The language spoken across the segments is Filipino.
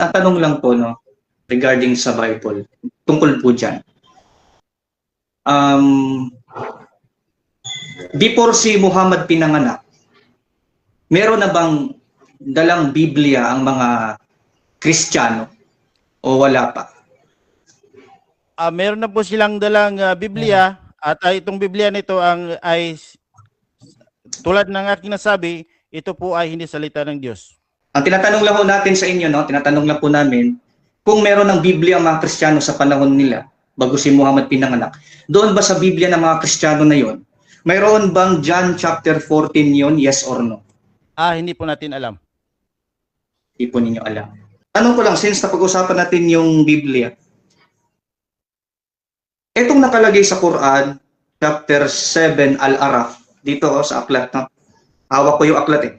Ang tanong lang po, no, regarding sa Bible, tungkol po dyan. Before si Muhammad pinanganak, meron na bang dalang Biblia ang mga Kristiyano o wala pa? Meron na po silang dalang Biblia at itong Biblia nito ay tulad ng aking nasabi, ito po ay hindi salita ng Diyos. Ang tinatanong lang po natin sa inyo, no, tinatanong lang po namin, kung meron ng Biblia ang mga Kristiyano sa panahon nila, bago si Muhammad pinanganak, doon ba sa Biblia ng mga Kristiyano na yon, mayroon bang John chapter 14 yon, yes or no? Hindi po natin alam. Hindi po ninyo alam. Tanong ko lang, since napag-usapan natin yung Biblia, itong nakalagay sa Quran, chapter 7 Al-Araf, dito sa aklat, no? Hawak ko yung aklat eh.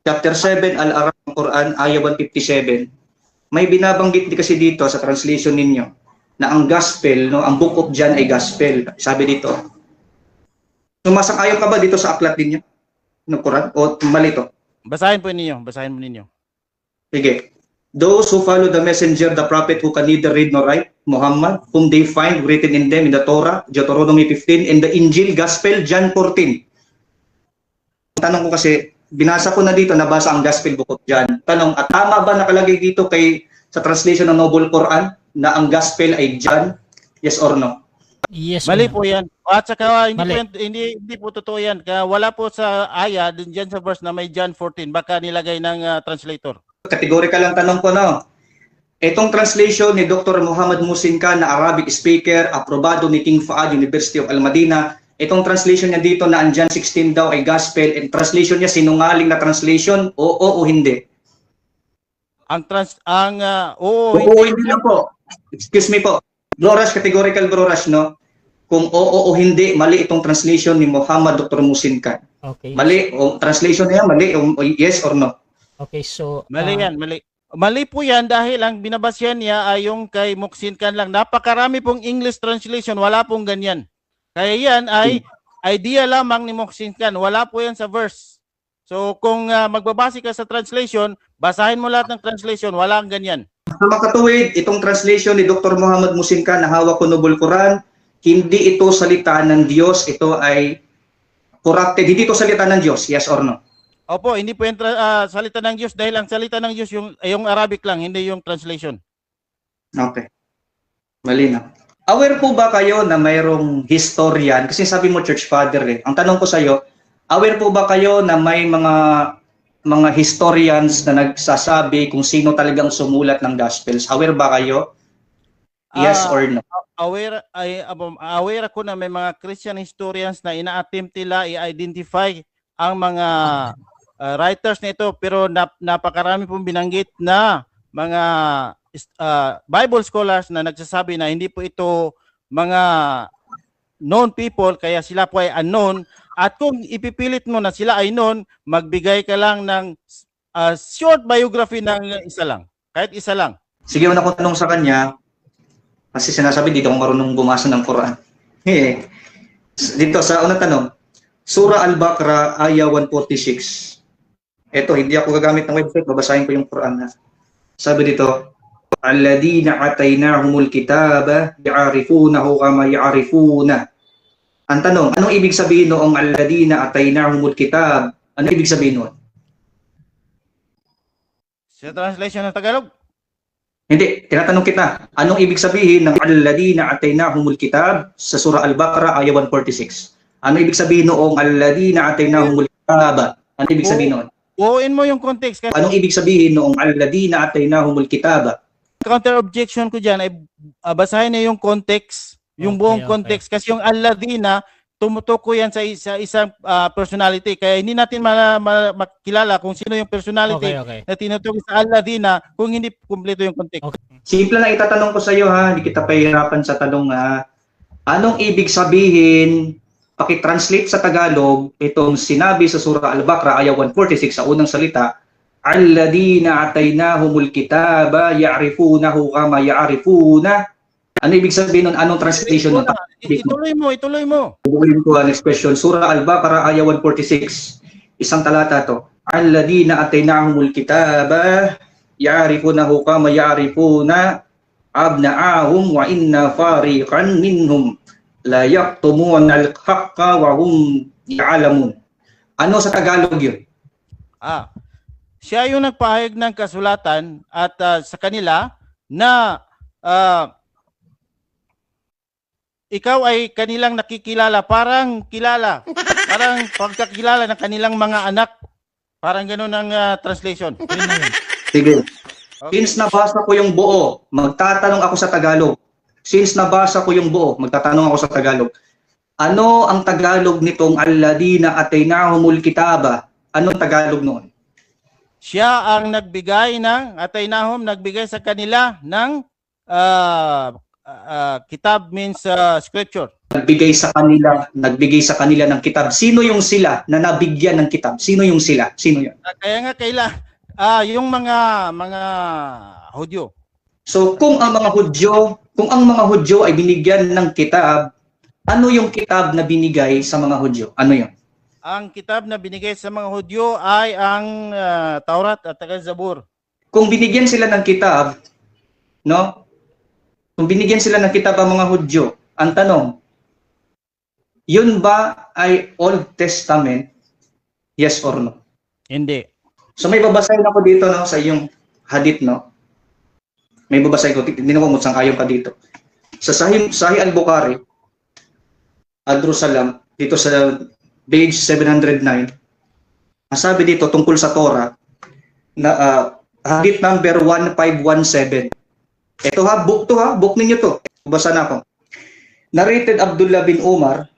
Chapter 7 Al-Araf ng Quran, ayah 157. May binabanggit kasi dito sa translation ninyo na ang gospel, no, ang book of John ay gospel. Sabi dito. Sumasang-ayon ka ba dito sa aklat ninyo ng Quran o mali to? Basahin po ninyo. Sige. Those who follow the messenger, the prophet who can neither read nor write, Muhammad, whom they find written in them in the Torah, Deuteronomy 15, and the Injil, Gospel, John 14. Tanong ko kasi, binasa ko na dito, nabasa ang Gospel Book of John. Tanong, at tama ba nakalagay dito sa translation ng Noble Quran na ang Gospel ay John? Yes or no? Yes. Mali po yan. At saka hindi po totoo yan. Kaya wala po sa aya, dyan sa verse na may John 14. Baka nilagay ng translator. Categorical lang tanong ko, no? Itong translation ni Dr. Muhammad Muhsin Khan na Arabic speaker, aprobado ni King Fahd University of Al-Madina, itong translation niya dito na ang John 16 daw ay gospel, and translation niya sinungaling na translation, oo o hindi? Oo, hindi lang po. Excuse me po. Bro Rush, categorical Bro Rush, no? Kung oo o hindi, mali itong translation ni Muhammad Dr. Muhsin Khan. Okay. Mali, o translation niya, mali, o yes or no? Okay, so mali yan, mali. Mali po yan dahil ang binabasyan niya ay yung kay Muhsin Khan lang. Napakarami pong English translation, wala pong ganyan. Kaya yan ay idea lamang ni Muhsin Khan, wala po yan sa verse. So kung magbabase ka sa translation, basahin mo lahat ng translation, wala ang ganyan. Sa makatuwid, itong translation ni Dr. Muhammad Muhsin Khan na hawak ko Noble Quran, hindi ito salita ng Diyos, ito ay corrupted. Hindi ito salita ng Diyos, yes or no? Opo, hindi po yung salita ng Diyos dahil ang salita ng Diyos yung Arabic lang, hindi yung translation. Okay. Malinaw. Aware po ba kayo na mayroong historian? Kasi sabi mo church father eh. Ang tanong ko sa iyo, aware po ba kayo na may mga historians na nagsasabi kung sino talagang sumulat ng Gospels? Aware ba kayo? Yes or no? Aware ako na may mga Christian historians na ina-attempt nila i-identify ang mga writers nito, pero napakarami pong binanggit na mga Bible scholars na nagsasabi na hindi po ito mga known people, kaya sila po ay unknown. At kung ipipilit mo na sila ay known, magbigay ka lang ng short biography ng isa lang, kahit isa lang. Sige, una ko tanong sa kanya, kasi sinasabi dito kung marunong bumasa ng Quran. Dito sa unang tanong, Surah Al-Baqarah, ayah 146. Ito, hindi ako gagamit ng website, babasahin ko yung Quran. Sabi dito, Alladina ataynahumul kitaba ya'rifunahu kama ya'rifuna. Ang tanong, anong ibig sabihin noong alladina ataynahumul kitab? Ano ibig sabihin noon? Sa translation ng Tagalog? Hindi, tinatanong kita, anong ibig sabihin ng alladina ataynahumul kitab sa Surah Al-Baqarah, ayah 146? Ano ibig sabihin noong alladina ataynahumul kitaba? Ano ibig sabihin noon? Buuin mo yung context. Anong ibig sabihin noong alladina ataynahumul kitaba? Counter objection ko diyan ay basahin niyo yung context, yung buong context, kasi yung alladina tumutukoy yan sa isang personality, kaya hindi natin makilala kung sino yung personality na tinutukoy sa alladina kung hindi kumpleto yung context. Simple lang itatanong ko sa iyo ha, hindi kita pahirapan sa tanong ha. Anong ibig sabihin, paki-translate sa Tagalog itong sinabi sa Surah Al-Baqarah ayah 146 sa unang salita, alladina ataynahumul kitaba ya'rifunahu kama ya'rifuna. Ano ibig sabihin nun? Anong translation nun? Ituloy mo. Bukuin ko next question. Surah Al-Baqarah ayah 146. Isang talata to. Alladina ataynahumul kitaba ya'rifunahu kama ya'rifuna abna'ahum wa inna fariqan minhum la yaktumuna al-haqqa wa hum ya'lamun. Ano sa Tagalog yun? Siya yung nagpahayag ng kasulatan at sa kanila na ikaw ay kanilang nakikilala, parang pagkakilala ng kanilang mga anak. Parang gano'n ang translation. Sige. Since nabasa ko yung buo, magtatanong ako sa Tagalog. Since nabasa ko yung buo, magtatanong ako sa Tagalog. Ano ang Tagalog nitong alladina ataynahumul kitaba? Anong Tagalog noon? Siya ang nagbigay ng ataynahum, nagbigay sa kanila ng kitab means scripture. Nagbigay sa kanila ng kitab. Sino yung sila na nabigyan ng kitab? Sino yung sila? Sino yun? Kaya nga yung mga Hudyo. So kung ang mga Hudyo ay binigyan ng kitab, ano yung kitab na binigay sa mga Hudyo? Ano yun? Ang kitab na binigay sa mga Hudyo ay ang Taurat at Zabur. Kung binigyan sila ng kitab, no? Kung binigyan sila ng kitab ang mga Hudyo, ang tanong, yun ba ay Old Testament? Yes or no? Hindi. So may babasahin ako dito, no, sa iyong hadith, no? May babasahin ko, hindi na ko mutsang-ayon ka dito. Sa Sahih al-Bukhari, Ad-Rusalam, dito sa page 709, masabi dito tungkol sa Torah, na hadith number 1517. Ito book ninyo to. Basa na ako. Narrated Abdullah bin Umar,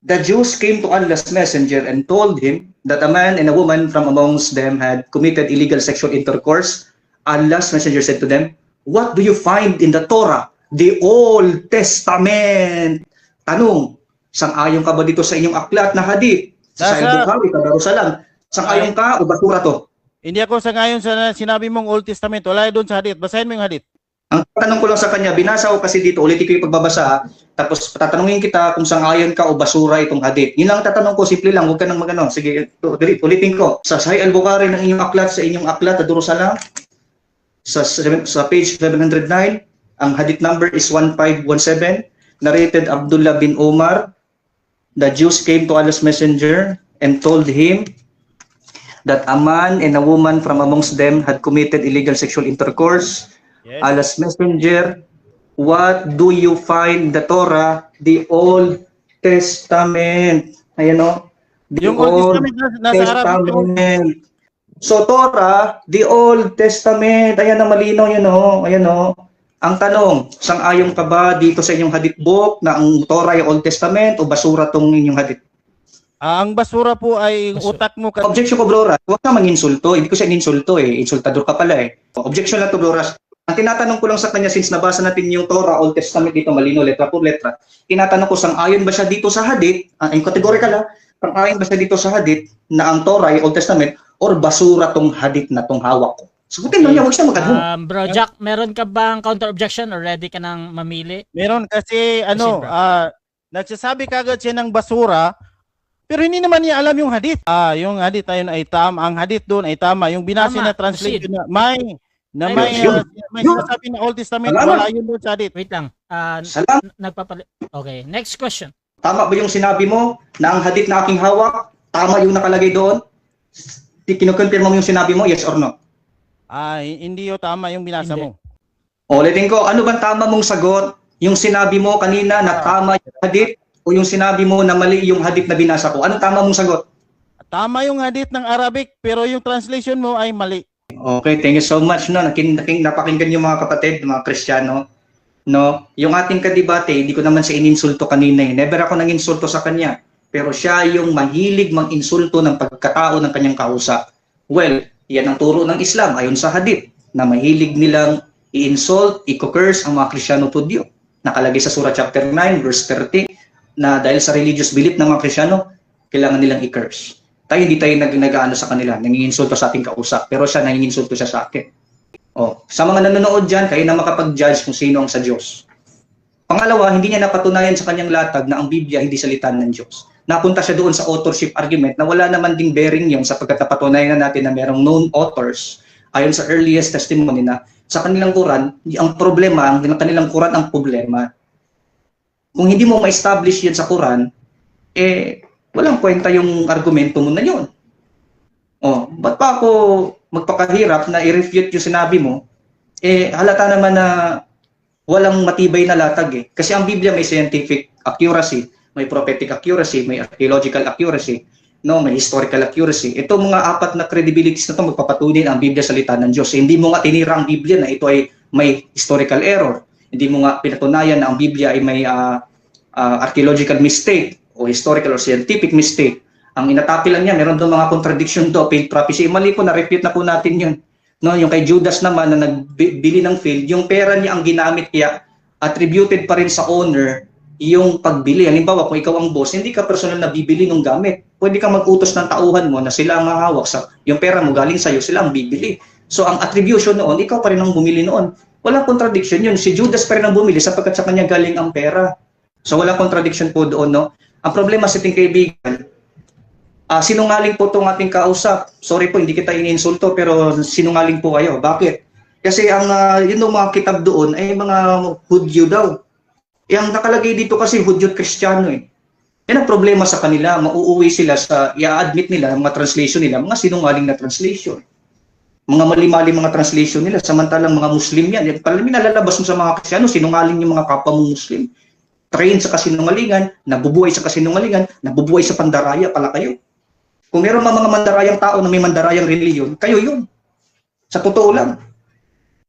the Jews came to Allah's messenger and told him that a man and a woman from amongst them had committed illegal sexual intercourse. Allah's messenger said to them, what do you find in the Torah, the Old Testament? Tanong, sang-ayon ka ba dito sa inyong aklat na hadith? Sa Bukhari, Darussalam. Sang-ayon ka o basura to? Hindi ako sang-ayon sa sinabi mong Old Testament. Wala doon sa hadith. Basahin mo yung hadith. Ang tanong ko lang sa kanya, binasa ko kasi dito, ulitin ko yung pagbabasa, tapos tatanungin kita kung sang-ayon ka o basura itong hadith. Yun lang tatanong ko, simple lang, huwag ka nang magano. Sige, ulitin ko. Sa Sahih al-Bukhari ng inyong aklat, sa inyong aklat, Ad-Darussalam, sa page 709, ang hadith number is 1517, narrated Abdullah bin Umar, the Jews came to Allah's messenger and told him that a man and a woman from amongst them had committed illegal sexual intercourse. Yes. Allah's messenger, what do you find the Torah, the Old Testament? Ayan o. Yung Old Testament. So Torah, the Old Testament. Ayan na, malinaw yan o. Ayan o. Ang tanong, sang-ayon ka ba dito sa inyong hadith book na ang Torah ay Old Testament o basura tong inyong hadith? Ang basura po ay utak mo. Objection ko, Bro Ras. Huwag ka mang-insulto. Hindi ko siya ininsulto eh. Insultador ka pala eh. Objection lang to, Bro Ras. Ang tinatanong ko lang sa kanya, since nabasa natin yung Torah, Old Testament dito, malino, letra por letra, tinatanong ko, sang-ayon ba siya dito sa hadith, yung categorical ha, sang-ayon ba siya dito sa hadith na ang Torah ay Old Testament, or basura tong hadith na tong hawak ko? Sagutin lang niya, huwag siya magkadhong. Bro Jack, meron ka bang counter-objection or ready ka nang mamili? Meron kasi, nagsasabi kagad siya ng basura, pero hindi naman niya alam yung hadith. Yung hadith ayun ay tama, ang hadith doon ay tama, yung binasa na translation na may sinasabi na Old Testament, wala yun doon sa hadith. Wait lang. Okay, next question. Tama ba yung sinabi mo na ang hadith na aking hawak, tama yung nakalagay doon? Kinukonfirm mo yung sinabi mo, yes or no? Hindi yung tama yung binasa mo. Ulitin ko, ano bang tama mong sagot? Yung sinabi mo kanina na tama yung hadith o yung sinabi mo na mali yung hadith na binasa ko? Anong tama mong sagot? Tama yung hadith ng Arabic pero yung translation mo ay mali. Okay, thank you so much. No, napakinggan yung mga kapatid, mga Kristiyano. No, yung ating kadebate, hindi ko naman siya ininsulto kanina eh. Never ako nang-insulto sa kanya. Pero siya yung mahilig mang-insulto ng pagkatao ng kanyang kausap. Well, yan ang turo ng Islam ayon sa hadith na mahilig nilang i-insult, i-curse ang mga Kristiyano to Diyo. Nakalagay sa Surah chapter 9 verse 30 na dahil sa religious belief ng mga Kristiyano, kailangan nilang i-curse. Tayo hindi tayo nag-ano sa kanila, nanginginsulto sa ating kausap, pero siya nanginginsulto siya sa akin. Sa mga nanonood dyan, kayo na makapag-judge kung sino ang sa Diyos. Pangalawa, hindi niya napatunayan sa kanyang latag na ang Biblia hindi salita ng Diyos. Napunta siya doon sa authorship argument na wala naman ding bearing yun sapagkat napatunayan na natin na merong known authors ayon sa earliest testimony na sa kanilang Quran, ang problema, ang kanilang Quran ang problema. Kung hindi mo ma-establish yan sa Quran, walang kwenta yung argumento mo na yun. Ba't pa ako magpakahirap na i-refute yung sinabi mo? Halata naman na walang matibay na latag eh. Kasi ang Biblia may scientific accuracy, may prophetic accuracy, may archaeological accuracy, may historical accuracy. Ito mga apat na credibilities na ito magpapatunay ang Biblia salita ng Diyos. Hindi mo nga tinira ang Biblia na ito ay may historical error. Hindi mo nga pinatunayan na ang Biblia ay may archaeological mistake o historical or scientific mistake. Ang inatake lang niya, meron doon mga contradiction to, failed prophecy. Mali po, na-refute na po natin yun. Yung kay Judas naman na nagbili ng field, yung pera niya ang ginamit kaya attributed pa rin sa owner yung pagbili. Halimbawa, kung ikaw ang boss, hindi ka personal na bibili ng gamit. Pwede kang mag-utos ng tauhan mo na sila ang hahawak sa yung pera mo galing sa'yo, sila ang bibili. So ang attribution noon, ikaw pa rin ang bumili noon. Walang contradiction yun. Si Judas pa rin ang bumili sapagkat sa kanya galing ang pera. So walang contradiction po doon, no? Ang problema sa ating kaibigan, sinungaling po itong ating kausap. Sorry po, hindi kita iniinsulto, pero sinungaling po kayo. Bakit? Kasi ang yung mga kitab doon ay mga Hudyo daw. Ang nakalagay dito kasi Hudyo at Kristiyano eh. Yan ang problema sa kanila. Mauuwi sila sa, i-admit nila, mga translation nila, mga sinungaling na translation. Mga mali-mali mga translation nila, samantalang mga Muslim yan. Palami nalalabas mo sa mga Kristiyano, sinungaling yung mga kapwa mong Muslim. Train sa kasinungalingan, nabubuhay sa kasinungalingan, nabubuhay sa pandaraya pala kayo. Kung meron mga mandarayang tao na may mandarayang reliyon, kayo yun. Sa totoo lang.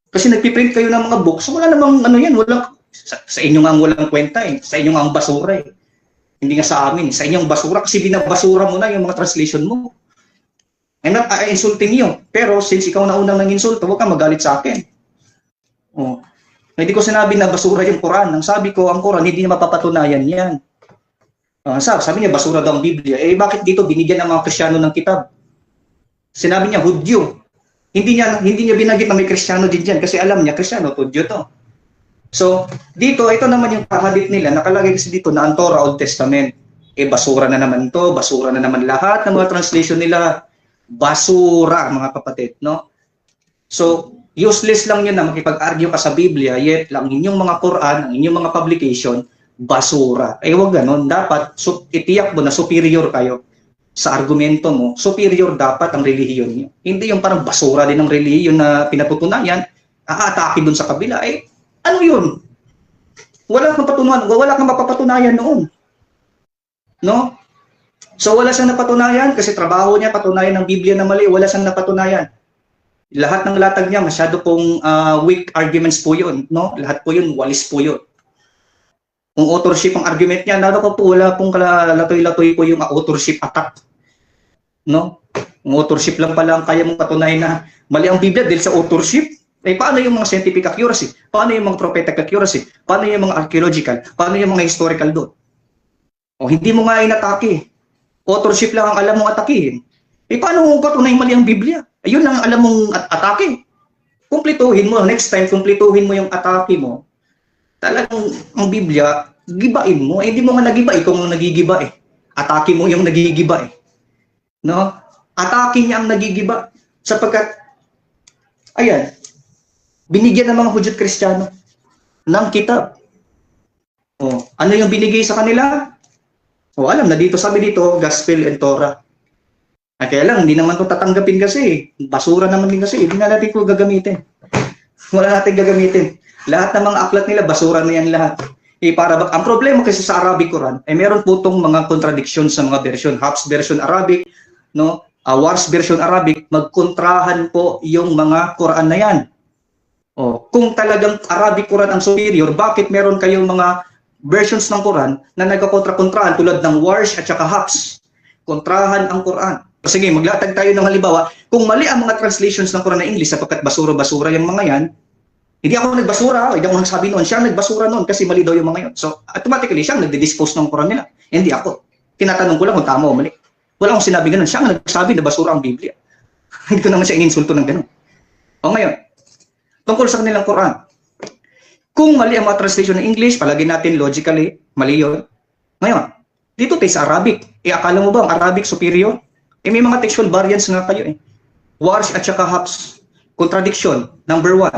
Kasi nagpiprint kayo ng mga books, wala namang ano yan, wala, sa inyo nga ang walang kwenta eh, sa inyo nga ang basura eh. Hindi nga sa amin, sa inyong basura, kasi binabasura mo na yung mga translation mo. I'm not insulting you, pero since ikaw na unang nang-insulto, huwag kang magalit sa akin. Hindi ko sinabi na basura yung Quran. Ang sabi ko, ang Quran, hindi niya mapapatunayan yan. Sabi niya, basura daw ang Biblia. Bakit dito binigyan ng mga Kristiyano ng kitab? Sinabi niya, Hudyo. Hindi niya binanggit na may Kristiyano din dyan kasi alam niya, Kristiyano, Hudyo to. So, dito, ito naman yung kahadit nila. Nakalagay kasi dito na ang Torah, Old Testament. Basura na naman to, basura na naman lahat ng mga translation nila. Basura, mga kapatid, no? So, useless lang yun na makipag-argue ka sa Biblia, yet lang inyong mga Quran, ang inyong mga publication, basura. Wag ganon. Dapat itiyak mo na superior kayo sa argumento mo. Superior dapat ang relihiyon niyo. Hindi yung parang basura din ng relihiyon na pinatutunayan, aatake dun sa kabila. Ano yun? Wala kang patunayan, wala kang mapapatunayan noon. No? So wala siyang napatunayan kasi trabaho niya patunayan ng Biblia na mali, wala siyang napatunayan. Lahat ng latag niya masyado pong weak arguments po yun, no? Lahat po yun, walis po yun. Kung authorship ang argument niya, wala pong latoy-latoy po yung authorship attack. No? Ang authorship lang pala ang kaya mong patunayan na mali ang Biblia dahil sa authorship. Paano yung mga scientific accuracy? Paano yung mga prophetic accuracy? Paano yung mga archaeological? Paano yung mga historical doon? Hindi mo nga inatake. Authorship lang ang alam mong atakihin. Paano mo patunayan mali ang Biblia? Ayun lang ang alam mong atake. Kumplituhin mo. Next time, kumplituhin mo yung atake mo. Talagang ang Biblia, gibain mo. Hindi mo nga nagiba, ikaw ang nagigiba eh. Atake mo yung nagigiba eh. No? Atake niya ang nagigiba. Sapagkat, ayan, binigyan ng mga Hudyo at Kristiyano ng kitab. Ano yung binigay sa kanila? Alam na dito, sabi dito, Gospel and Torah. Kaya lang, hindi naman ito tatanggapin kasi. Basura naman din kasi. Hindi na natin ito gagamitin. Wala natin gagamitin. Lahat ng mga aklat nila, basura na yan lahat. Ang problema kasi sa Arabic Quran, meron po itong mga contradiction sa mga version. Hafs version Arabic, no? Wars version Arabic, magkontrahan po yung mga Quran na yan. Kung talagang Arabic Quran ang superior, bakit meron kayong mga versions ng Quran na nagkakontra-kontrahan tulad ng Wars at saka Hafs? Kontrahan ang Quran. Sige, maglatag tayo ng halimbawa, kung mali ang mga translations ng Quran na English sapagkat basura-basura yung mga yan, hindi ako nagbasura, hindi ako nagsabi noon, siya nagbasura noon kasi mali daw yung mga yun. So, automatically, siya nagdi-dispose ng Quran nila. Hindi ako. Tinatanong ko lang kung tama o mali. Wala akong sinabi ganun. Siya nagsabi na basura ang Biblia. Hindi ko naman siya ininsulto ng ganun. Ngayon, tungkol sa kanilang Quran. Kung mali ang mga translation ng English, palagi natin logically, mali yun. Ngayon, dito tayo sa Arabic. Akala mo ba ang Arabic superior? May mga textual variants nga kayo eh. Wars at saka Hafs. contradiction. Number 1,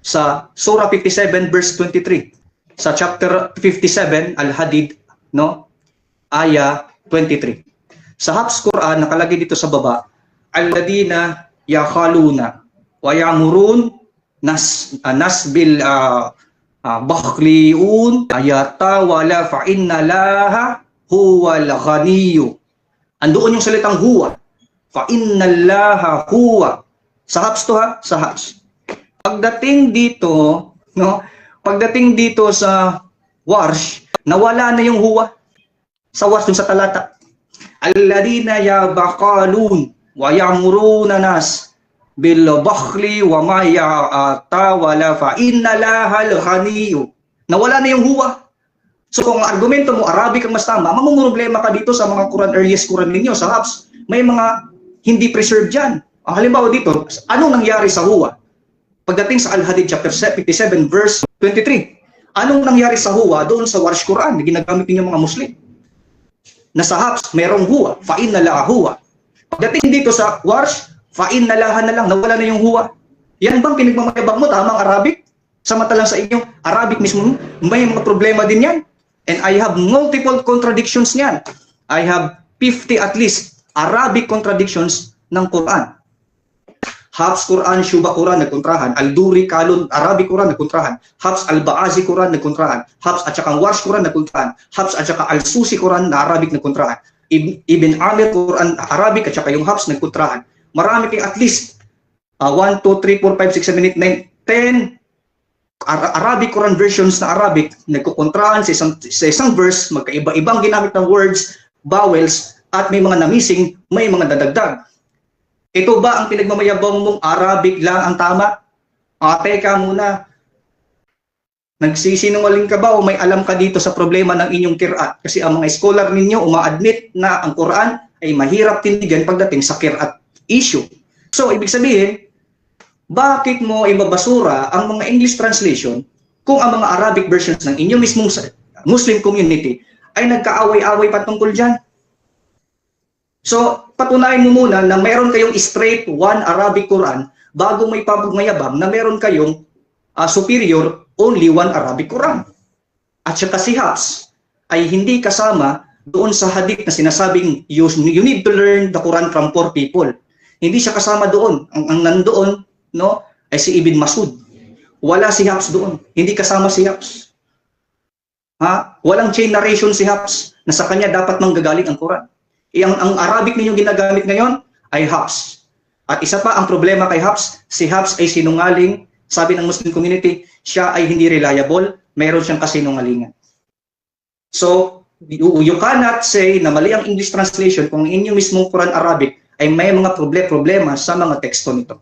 sa Surah 57 verse 23. Sa chapter 57, Al-Hadid, no? Aya 23. Sa Hafs Quran, nakalagay dito sa baba, alladina yakhaluna wa ya'murun nasbil bakhliun ayata wala fa inna laha huwal ghaniyyu. Andoon yung salitang huwa. Fa inna laha huwa. Sa Hafs to ha, sa Hafs. Pagdating dito, no? Pagdating dito sa Warsh, nawala na yung huwa. Sa Warsh dun sa talata. Alladina yabaqalun wa ya'muruna nas bil bakhli wa ma ya'ata wala fa inna lahal ghaniyyu. Nawala na yung huwa. So kung ang argumento mo Arabic ang mas tama, mamumroblema ka dito sa mga Quran, earliest Quran ninyo sa Hafs. May mga hindi preserved diyan. Halimbawa dito, anong nangyari sa huwa? Pagdating sa Al-Hadid chapter 57 verse 23. Anong nangyari sa huwa doon sa Warsh Quran na ginagamit ninyo mga Muslim? Na sa Hafs merong huwa, fa inna laha huwa. Pagdating dito sa Warsh, fa inna laha na lang, nawala na yung huwa. Yan bang pinagmamayabang mo tamang Arabic? Samantalang sa inyong Arabic mismo, may mga problema din yan. And I have multiple contradictions niyan. I have 50 at least Arabic contradictions ng Quran. Hafs Quran, Shuba Quran, nagkontrahan. Al-Duri, Kalun, Arabic Quran, nagkontrahan. Hafs Al-Ba'azi Quran, nagkontrahan. Hafs at saka Warsh Quran, nagkontrahan. Hafs at saka Al-Susi Quran, na Arabic, nagkontrahan. Ibn Amir Quran, Arabic at saka yung Hafs, nagkontrahan. Marami kayong at least 1, 2, 3, 4, 5, 6, 7, 8, 9, 10 Arabic Quran versions na Arabic, nagkukontrahan sa isang verse, magkaiba-ibang ginamit ng words, vowels, at may mga na-missing, may mga dadagdag. Ito ba ang pinagmamayabang mong Arabic lang ang tama? Teka muna. Nagsisinungaling ka ba o may alam ka dito sa problema ng inyong Qira'at? Kasi ang mga scholar ninyo uma-admit na ang Quran ay mahirap tindigan pagdating sa Qira'at issue. So, ibig sabihin, bakit mo ibabasura ang mga English translation kung ang mga Arabic versions ng inyong mismong Muslim community ay nagkaaway-away patungkol dyan? So, patunayan mo muna na meron kayong straight one Arabic Quran bago may pagmayabang na meron kayong superior only one Arabic Quran. At saka si Hafs ay hindi kasama doon sa hadith na sinasabing you need to learn the Quran from poor people. Hindi siya kasama doon. Ang nandoon, no, ay si Ibn Masud. Wala si Hafs doon. Hindi kasama si Hafs. Walang chain narration si Hafs na sa kanya dapat manggagaling ang Quran. Ang Arabic ninyong ginagamit ngayon ay Hafs. At isa pa ang problema kay Hafs, si Hafs ay sinungaling. Sabi ng Muslim community, siya ay hindi reliable, mayroon siyang kasinungalingan. So, you cannot say na mali ang English translation kung inyong mismong Quran Arabic ay may mga problema sa mga teksto nito.